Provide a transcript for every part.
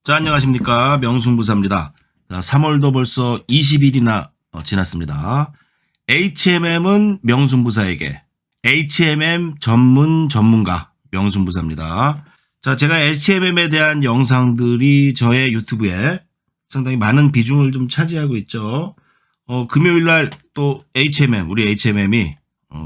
자, 안녕하십니까. 명승부사입니다. 자, 3월도 벌써 20일이나 지났습니다. HMM은 명승부사에게, HMM 전문가 명승부사입니다. 자, 제가 HMM에 대한 영상들이 저의 유튜브에 상당히 많은 비중을 좀 차지하고 있죠. 금요일날 또 우리 HMM이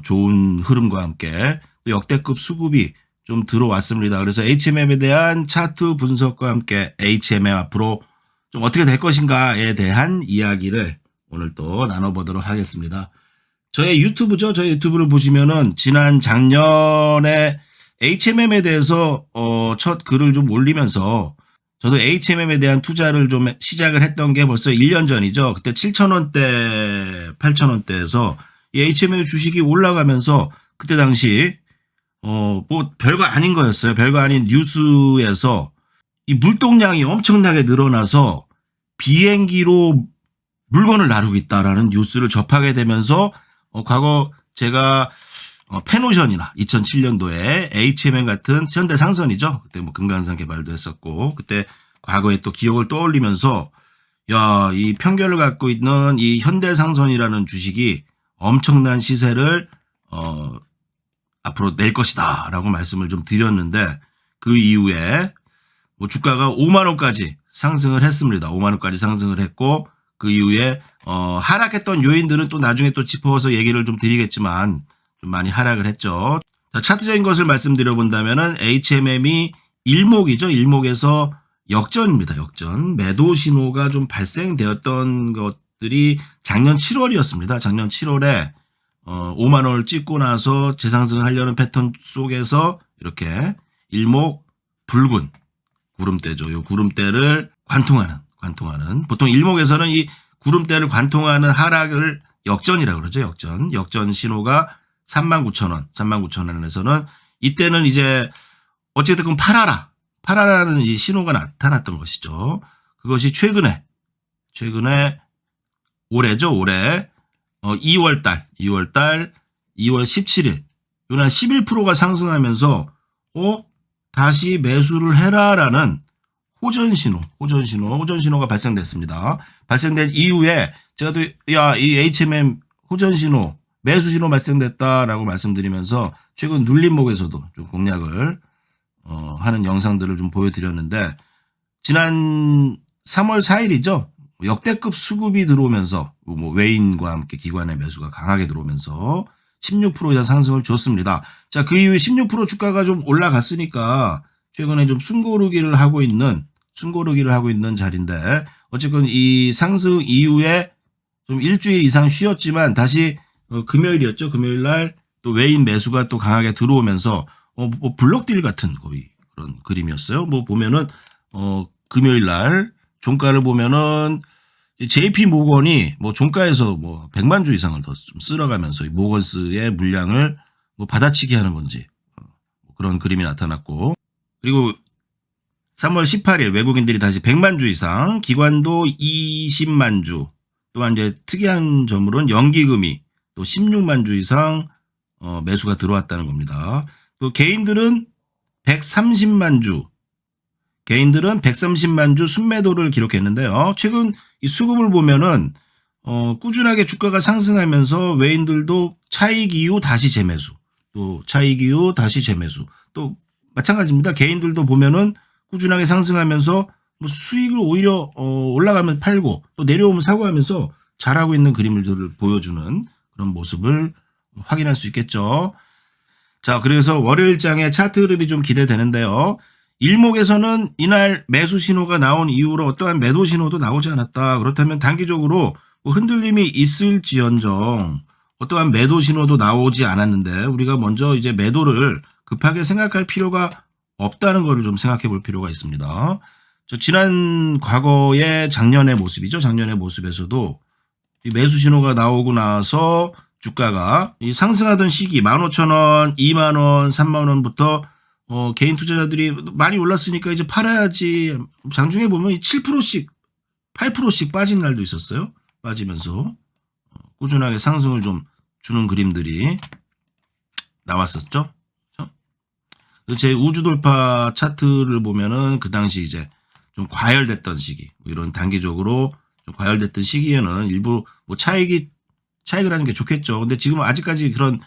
좋은 흐름과 함께 또 역대급 수급이 좀 들어왔습니다. 그래서 HMM에 대한 차트 분석과 함께 HMM 앞으로 좀 어떻게 될 것인가에 대한 이야기를 오늘 또 나눠보도록 하겠습니다. 저의 유튜브죠. 저의 유튜브를 보시면은 지난 작년에 HMM에 대해서 첫 글을 좀 올리면서 저도 HMM에 대한 투자를 좀 시작을 했던 게 벌써 1년 전이죠. 그때 7,000원대, 8,000원대에서 이 HMM 주식이 올라가면서 그때 당시 뭐 별거 아닌 거였어요. 별거 아닌 뉴스에서 이 물동량이 엄청나게 늘어나서 비행기로 물건을 나르고 있다라는 뉴스를 접하게 되면서 과거 제가 페노션이나 2007년도에 HMM 같은 현대상선이죠. 그때 뭐 금강산 개발도 했었고 그때 과거에 또 기억을 떠올리면서 야, 이 편견을 갖고 있는 이 현대상선이라는 주식이 엄청난 시세를 앞으로 낼 것이다 라고 말씀을 좀 드렸는데 그 이후에 뭐 주가가 5만 원까지 상승을 했습니다. 5만 원까지 상승을 했고 그 이후에 하락했던 요인들은 또 나중에 또 짚어서 얘기를 좀 드리겠지만 좀 많이 하락을 했죠. 자, 차트적인 것을 말씀드려 본다면은 HMM이 일목이죠. 일목에서 역전입니다. 역전. 매도 신호가 좀 발생되었던 것들이 작년 7월이었습니다. 작년 7월에 5만 원을 찍고 나서 재상승을 하려는 패턴 속에서 이렇게 일목 붉은 구름대죠. 이 구름대를 관통하는 보통 일목에서는 이 구름대를 관통하는 하락을 역전이라고 그러죠. 역전 신호가 39,000원, 39,000원에서는 이때는 이제 어쨌든 팔아라는 이 신호가 나타났던 것이죠. 그것이 최근에 올해죠. 올해 2월 17일 요날 11%가 상승하면서 다시 매수를 해라라는 호전 신호가 발생됐습니다. 발생된 이후에 제가 또 이 HMM 호전 신호 매수 신호 발생됐다라고 말씀드리면서 최근 눌림목에서도 좀 공략을 하는 영상들을 좀 보여드렸는데 지난 3월 4일이죠. 역대급 수급이 들어오면서 뭐 외인과 함께 기관의 매수가 강하게 들어오면서 16% 이상 상승을 줬습니다. 자, 그 이후에 16% 주가가 좀 올라갔으니까 최근에 좀 숨고르기를 하고 있는 자리인데 어쨌든 이 상승 이후에 좀 일주일 이상 쉬었지만 다시 금요일이었죠. 금요일 날 또 외인 매수가 또 강하게 들어오면서 뭐 블록딜 같은 거의 그런 그림이었어요. 뭐 보면은 금요일 날 종가를 보면은 JP 모건이 뭐 종가에서 뭐 100만 주 이상을 더 좀 쓸어가면서 이 모건스의 물량을 뭐 받아치기 하는 건지 그런 그림이 나타났고 그리고 3월 18일 외국인들이 다시 100만 주 이상 기관도 20만 주 또한 이제 특이한 점으로는 연기금이 또 16만 주 이상 매수가 들어왔다는 겁니다. 또 개인들은 130만 주 순매도를 기록했는데요. 최근 이 수급을 보면은 꾸준하게 주가가 상승하면서 외인들도 차익 이후 다시 재매수, 또 마찬가지입니다. 개인들도 보면은 꾸준하게 상승하면서 뭐 수익을 오히려 올라가면 팔고 또 내려오면 사고 하면서 잘하고 있는 그림들을 보여주는 그런 모습을 확인할 수 있겠죠. 자, 그래서 월요일장의 차트 흐름이 좀 기대되는데요. 일목에서는 이날 매수 신호가 나온 이후로 어떠한 매도 신호도 나오지 않았다. 그렇다면 단기적으로 뭐 흔들림이 있을지언정 어떠한 매도 신호도 나오지 않았는데 우리가 먼저 이제 매도를 급하게 생각할 필요가 없다는 것을 좀 생각해 볼 필요가 있습니다. 지난 과거의 작년의 모습이죠. 작년의 모습에서도 이 매수 신호가 나오고 나서 주가가 이 상승하던 시기 15,000원, 2만원, 3만원부터 개인 투자자들이 많이 올랐으니까 이제 팔아야지. 장중에 보면 7%씩, 8%씩 빠진 날도 있었어요. 빠지면서 꾸준하게 상승을 좀 주는 그림들이 나왔었죠. 제 우주 돌파 차트를 보면은 그 당시 이제 좀 과열됐던 시기, 뭐 이런 단기적으로 좀 과열됐던 시기에는 일부 뭐 차익을 하는 게 좋겠죠. 근데 지금 아직까지 그런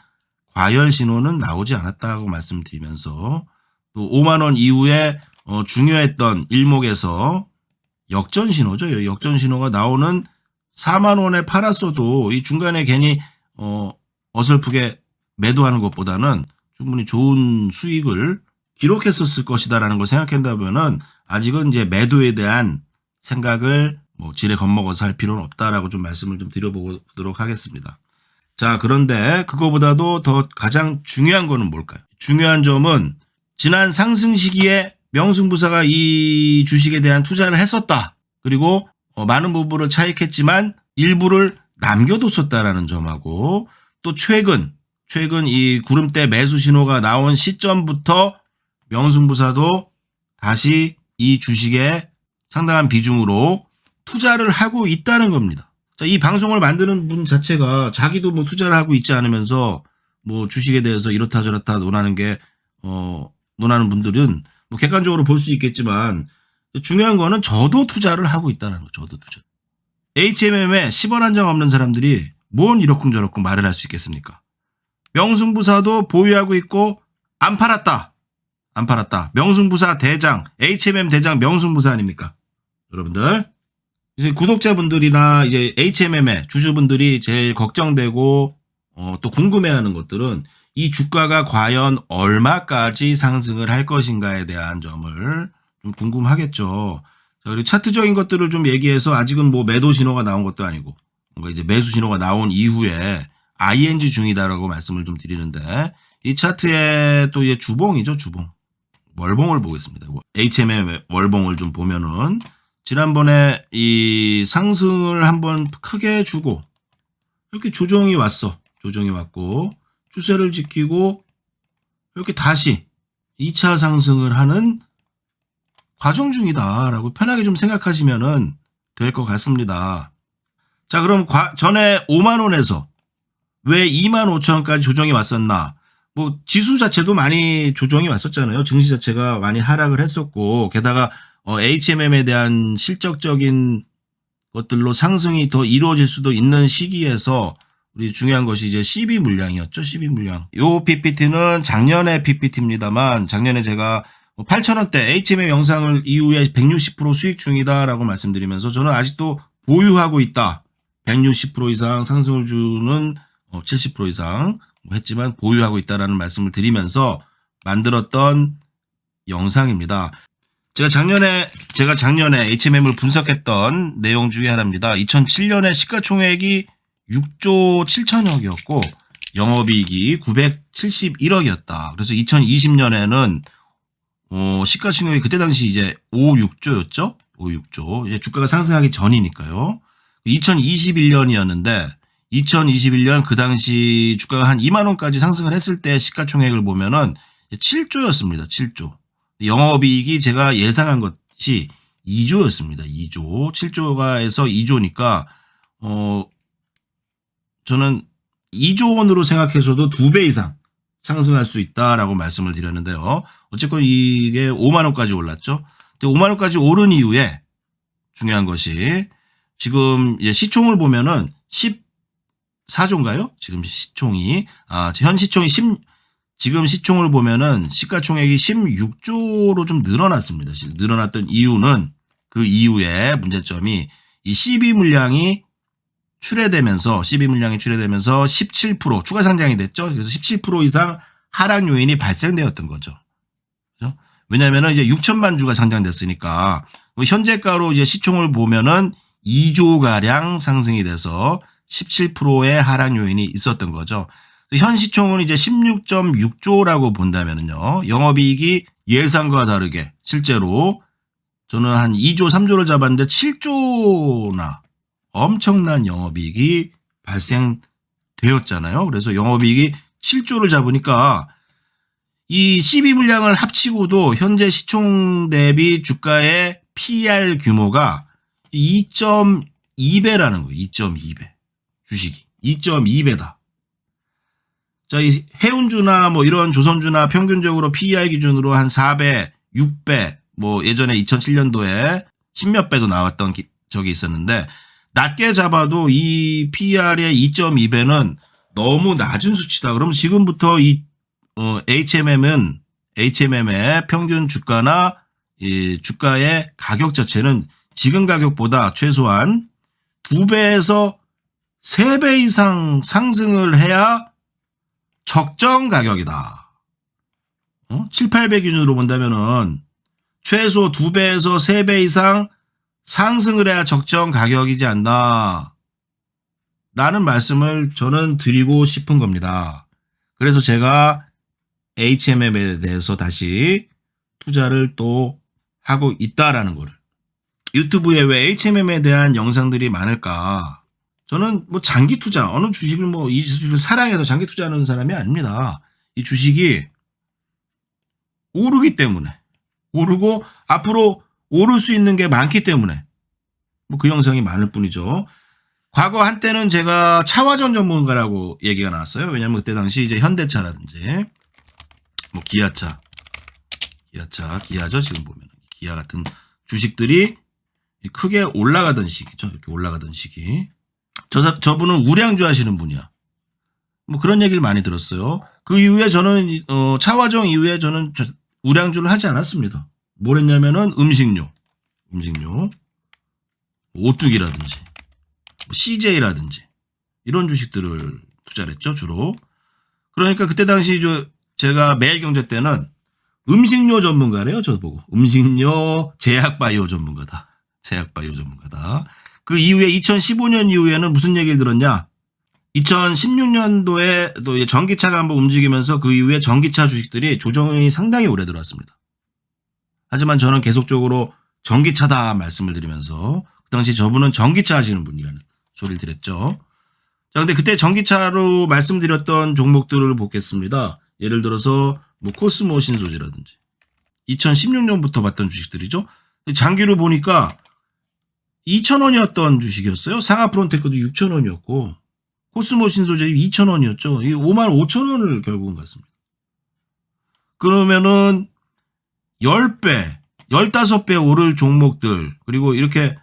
과열 신호는 나오지 않았다고 말씀드리면서 또 5만 원 이후에 중요했던 일목에서 역전 신호죠. 역전 신호가 나오는 4만 원에 팔았어도 이 중간에 괜히 어설프게 매도하는 것보다는 충분히 좋은 수익을 기록했었을 것이다라는 걸 생각한다면은 아직은 이제 매도에 대한 생각을 뭐 지레 겁먹어서 할 필요는 없다라고 좀 말씀을 좀 드려보도록 하겠습니다. 자, 그런데 그거보다도 더 가장 중요한 거는 뭘까요? 중요한 점은 지난 상승 시기에 명승부사가 이 주식에 대한 투자를 했었다. 그리고 많은 부분을 차익했지만 일부를 남겨뒀었다라는 점하고 또 최근 이 구름대 매수 신호가 나온 시점부터 명승부사도 다시 이 주식에 상당한 비중으로 투자를 하고 있다는 겁니다. 자, 이 방송을 만드는 분 자체가 자기도 뭐 투자를 하고 있지 않으면서 뭐 주식에 대해서 이렇다 저렇다 논하는 분들은 뭐 객관적으로 볼 수 있겠지만 중요한 거는 저도 투자를 하고 있다는 거죠. 저도 투자. HMM에 10원 한 장 없는 사람들이 뭔 이러쿵저러쿵 말을 할 수 있겠습니까? 명승부사도 보유하고 있고 안 팔았다. 명승부사 대장, HMM 대장 명승부사 아닙니까? 여러분들. 이제 구독자분들이나 이제 HMM의 주주분들이 제일 걱정되고 또 궁금해하는 것들은 이 주가가 과연 얼마까지 상승을 할 것인가에 대한 점을 좀 궁금하겠죠. 자, 그리고 차트적인 것들을 좀 얘기해서 아직은 뭐 매도 신호가 나온 것도 아니고 뭔가 이제 매수 신호가 나온 이후에 ING 중이다라고 말씀을 좀 드리는데 이 차트에 또 이제 주봉이죠, 주봉. 월봉을 보겠습니다. HMM 월봉을 좀 보면은 지난번에 이 상승을 한번 크게 주고 이렇게 조정이 왔고 추세를 지키고 이렇게 다시 2차 상승을 하는 과정 중이다라고 편하게 좀 생각하시면은 될 것 같습니다. 자, 그럼 전에 5만 원에서 왜 2만 5천 원까지 조정이 왔었나? 뭐 지수 자체도 많이 조정이 왔었잖아요. 증시 자체가 많이 하락을 했었고 게다가 HMM에 대한 실적적인 것들로 상승이 더 이루어질 수도 있는 시기에서 우리 중요한 것이 이제 12 물량이었죠. 12 물량. 요 PPT는 작년의 PPT입니다만 작년에 제가 8,000원대 HMM 영상을 이후에 160% 수익 중이다라고 말씀드리면서 저는 아직도 보유하고 있다. 160% 이상 상승을 주는 70% 이상 했지만 보유하고 있다라는 말씀을 드리면서 만들었던 영상입니다. 제가 작년에 HMM을 분석했던 내용 중에 하나입니다. 2007년에 시가총액이 6조 7천억이었고 영업이익이 971억이었다. 그래서 2020년에는 시가총액이 그때 당시 이제 5,6조였죠. 5,6조. 이제 주가가 상승하기 전이니까요. 2021년이었는데 2021년 그 당시 주가가 한 2만 원까지 상승을 했을 때 시가총액을 보면은 7조였습니다. 7조. 영업이익이 제가 예상한 것이 2조였습니다. 2조. 7조가에서 2조니까 저는 2조 원으로 생각해서도 2배 이상 상승할 수 있다라고 말씀을 드렸는데요. 어쨌건 이게 5만 원까지 올랐죠. 근데 5만 원까지 오른 이후에 중요한 것이 지금 이제 시총을 보면은 14조인가요? 지금 시총이 현 시총이 지금 시총을 보면은 시가총액이 16조로 좀 늘어났습니다. 늘어났던 이유는 그 이후에 문제점이 이 12 물량이 출회되면서 17% 추가 상장이 됐죠. 그래서 17% 이상 하락 요인이 발생되었던 거죠. 그렇죠? 왜냐하면은 이제 6천만 주가 상장됐으니까 현재가로 이제 시총을 보면은 2조 가량 상승이 돼서 17%의 하락 요인이 있었던 거죠. 현 시총은 이제 16.6조라고 본다면은요. 영업이익이 예상과 다르게 실제로 저는 한 2조, 3조를 잡았는데 7조나 엄청난 영업이익이 발생되었잖아요. 그래서 영업이익이 7조를 잡으니까 이 12 물량을 합치고도 현재 시총 대비 주가의 PER 규모가 2.2배라는 거예요. 2.2배. 주식이 2.2배다. 자, 이 해운주나 뭐 이런 조선주나 평균적으로 PER 기준으로 한 4배, 6배 뭐 예전에 2007년도에 10몇 배도 나왔던 적이 있었는데 낮게 잡아도 이 PER의 2.2배는 너무 낮은 수치다. 그럼 지금부터 이 HMM의 평균 주가나 이 주가의 가격 자체는 지금 가격보다 최소한 2배에서 3배 이상 상승을 해야 적정 가격이다. 7, 8배 기준으로 본다면은 최소 2배에서 3배 이상 상승을 해야 적정 가격이지 않나 라는 말씀을 저는 드리고 싶은 겁니다. 그래서 제가 HMM에 대해서 다시 투자를 또 하고 있다라는 거를. 유튜브에 왜 HMM에 대한 영상들이 많을까? 저는 뭐 장기 투자, 어느 주식을 뭐 이 주식을 사랑해서 장기 투자하는 사람이 아닙니다. 이 주식이 오르기 때문에, 오르고 앞으로 오를 수 있는 게 많기 때문에 뭐 그 영상이 많을 뿐이죠. 과거 한때는 제가 차화전 전문가라고 얘기가 나왔어요. 왜냐하면 그때 당시 이제 현대차라든지 뭐 기아죠 지금 보면 기아 같은 주식들이 크게 올라가던 시기죠. 이렇게 올라가던 시기. 저분은 우량주 하시는 분이야. 뭐 그런 얘기를 많이 들었어요. 그 이후에 저는 차화정 이후에 저는 우량주를 하지 않았습니다. 뭘 했냐면은 음식료, 오뚜기라든지 CJ라든지 이런 주식들을 투자를 했죠, 주로. 그러니까 그때 당시 제가 매일경제 때는 음식료 전문가래요, 저보고. 음식료 제약바이오 전문가다. 그 이후에 2015년 이후에는 무슨 얘기를 들었냐? 2016년도에 또 전기차가 한번 움직이면서 그 이후에 전기차 주식들이 조정이 상당히 오래 들어왔습니다. 하지만 저는 계속적으로 전기차다 말씀을 드리면서 그 당시 저분은 전기차 하시는 분이라는 소리를 드렸죠. 자, 근데 그때 전기차로 말씀드렸던 종목들을 보겠습니다. 예를 들어서 뭐 코스모 신소재라든지 2016년부터 봤던 주식들이죠. 장기로 보니까 2,000원이었던 주식이었어요. 상하프론테크도 6,000원이었고 코스모 신소재 2,000원이었죠. 이 55,000원을 결국은 갔습니다. 그러면은 10배, 15배 오를 종목들 그리고 이렇게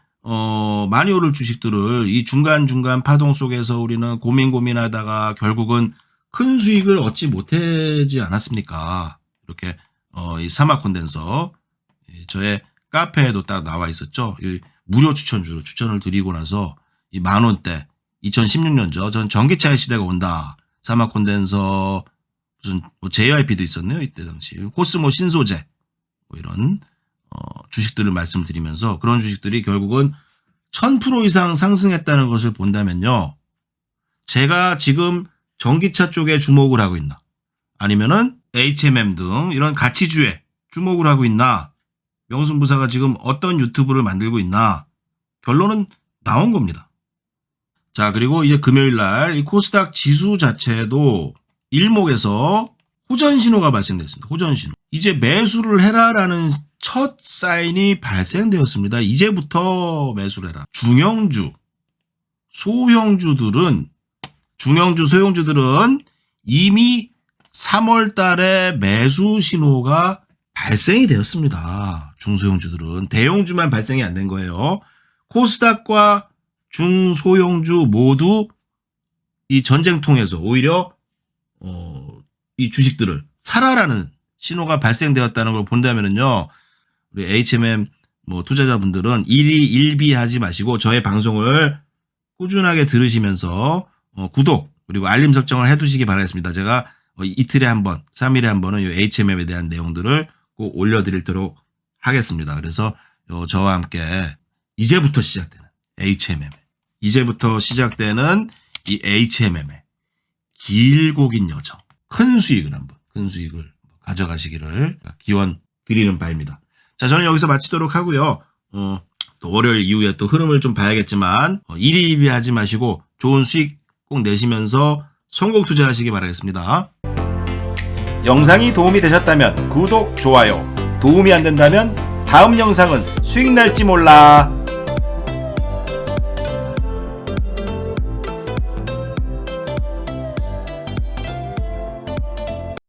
많이 오를 주식들을 이 중간중간 파동 속에서 우리는 고민하다가 결국은 큰 수익을 얻지 못하지 않았습니까? 이렇게 이 사막 콘덴서 저의 카페에도 딱 나와 있었죠. 이 무료 추천주로 추천을 드리고 나서 이 10,000원대 2016년죠. 전 전기차의 시대가 온다. 사막 콘덴서 무슨 뭐 JYP도 있었네요. 이때 당시 코스모 신소재 뭐 이런 주식들을 말씀드리면서 그런 주식들이 결국은 1000% 이상 상승했다는 것을 본다면요. 제가 지금 전기차 쪽에 주목을 하고 있나 아니면은 HMM 등 이런 가치주에 주목을 하고 있나 명순부사가 지금 어떤 유튜브를 만들고 있나 결론은 나온 겁니다. 자, 그리고 이제 금요일날 이 코스닥 지수 자체도 일목에서 호전 신호가 발생됐습니다. 호전 신호. 이제 매수를 해라라는 첫 사인이 발생되었습니다. 이제부터 매수를 해라. 중형주, 소형주들은 이미 3월 달에 매수 신호가 발생이 되었습니다. 중소형주들은. 대형주만 발생이 안 된 거예요. 코스닥과 중소형주 모두 이 전쟁통에서 오히려 이 주식들을 사라라는 신호가 발생되었다는 걸 본다면은요. 우리 HMM 뭐 투자자분들은 일비하지 마시고 저의 방송을 꾸준하게 들으시면서 구독 그리고 알림 설정을 해두시기 바라겠습니다. 제가 이틀에 한 번, 3일에 한 번은 이 HMM에 대한 내용들을 꼭 올려드리도록 하겠습니다. 그래서 저와 함께 이제부터 시작되는 이 HMM의 길고 긴 여정, 큰 수익을 가져가시기를 기원 드리는 바입니다. 자, 저는 여기서 마치도록 하고요. 또 월요일 이후에 또 흐름을 좀 봐야겠지만 일희일비하지 마시고 좋은 수익 꼭 내시면서 성공 투자하시기 바라겠습니다. 영상이 도움이 되셨다면 구독, 좋아요, 도움이 안 된다면 다음 영상은 수익 날지 몰라